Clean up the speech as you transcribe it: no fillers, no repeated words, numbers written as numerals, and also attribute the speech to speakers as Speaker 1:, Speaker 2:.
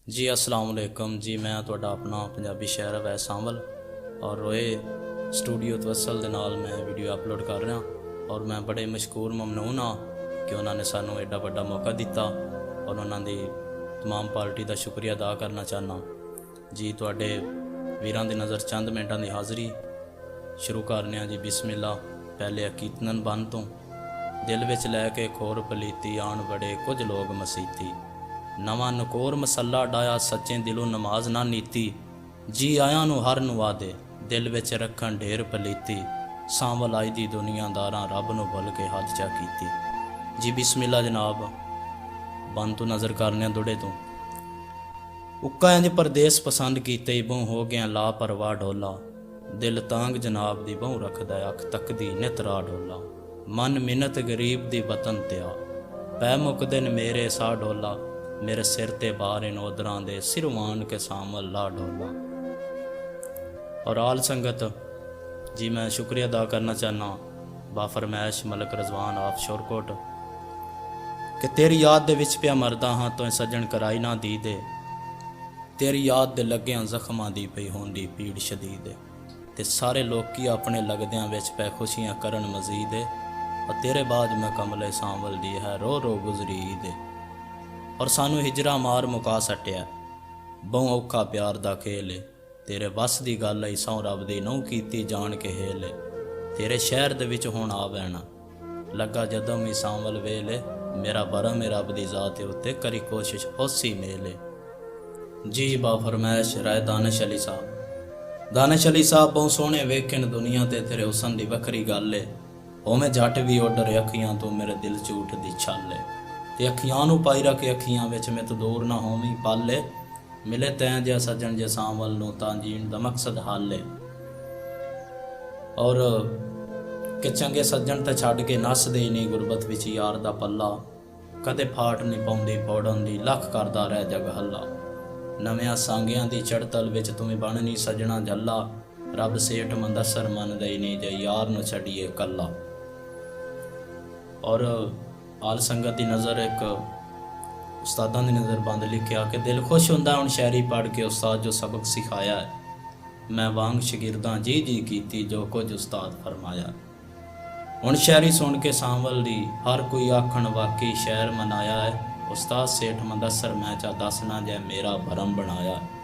Speaker 1: जी अस्सलाम वालेकुम जी। मैं ਤੁਹਾਡਾ ਆਪਣਾ ਪੰਜਾਬੀ ਸ਼ਾਇਰ ਅਵੈਸ ਸਾਂਵਲ और रोए स्टूडियो तवसल ਦੇ ਨਾਲ मैं वीडियो अपलोड कर रहा और मैं बड़े मशकूर ममनून हाँ कि उन्होंने सानू एडा बड़ा मौका दिता और उन्होंने तमाम पार्टी का शुक्रिया अदा करना चाहना जी। तुहाडे वीरां दी नज़र चंद मिनटां दी हाज़री शुरू करने जी। बिस्मिल्ला। पहले अकीतनन बन तो दिल विच लैके खोर पलीती आन बड़े कुछ लोग मसीती नवा नकोर मसला डाया सच्चे दिलों नमाज ना नीती जी आया नू हर नुआ दे दिल विच रखन ढेर पलीती सांवल आई दी दुनियादारां रब नू भुल के हद चा कीती जी। बिस्मिल्ला जनाब। बन तो नज़र करने दुड़े तो उक्का इंज परदेस पसंद कीते बहु हो गया लापरवाह ढोला दिल तांग जनाब दी बहु रखदा अख तकदी नितरा ढोला मन मिन्नत गरीब दी वतन त्या पै मुकदे न मेरे सा ढोला मेरे सिर ते बार इन ओदरां दे सिरवान के सामल ला ढोला। और आल संगत जी मैं शुक्रिया अदा करना चाहना बाफरमैश मलक रजवान ऑफ शोरकोट कि तेरी याद दे विच पिया मरदा हाँ तो सज्जन कराई ना दी दे तेरी याद दे लग्गियां जख्मां दी पई होंदी पीड़ शदीद ते सारे लोकी अपने लगदियां विच पै खुशियां करन मजीद और तेरे बाद मैं कमले सांवल दी है रो रो गुजरी दे और सानू हिजरा मार मुका सट्टिया बहु औखा प्यार दा खेल तेरे बस दी गल आई सौ रब दी नौ कीती जान के हेल तेरे शहर दे विच हुण आ बैणा लगा जदों मी सांवल वेले मेरा बरम रब दी जात उत्ते करी कोशिश होसी मेले जी। बाफरमैश राय दानिश अली साहब। दानिश अली साहब बहुत सोहणे वेखन दुनिया ते तेरे हुसन दी वखरी गल है ओवें जट भी उडर अखियां तो मेरे दिल च उठदी छल ते अखियां नू पाई रख अखियां विच मैं तो दूर ना होवी पाले मिले तैं जिहा सज्जन जे सांवल नू तां जीण दा मकसद हल है और कि चंगे सज्जन ते छड्ड के नसदे ही नहीं गुरबत विच यार दा पल्ला कदे फाट नहीं पाउंदी पौड़न दी लख करदा रह जग हल्ला नवियां सांगियां दी चढ़तल विच तूं बण नहीं सजना झल्ला रब सेठ मंदसर मनदा ही नहीं जे यार नू छड्डिए कल्ला। और आल संगत दी नज़र एक उस्तादां दी नज़र बंद लिखिया कि दिल खुश हुंदा हुण शायरी पढ़ के उस्ताद जो सबक सिखाया है मैं वांग शगिरदां जी जी कीती जो कुछ उस्ताद फरमाया हुण शायरी सुन के सांवल दी हर कोई आखण वाकई शहर मनाया है उस्ताद सेठ मंदसर मैं चा दसना जै मेरा भरम बनाया है।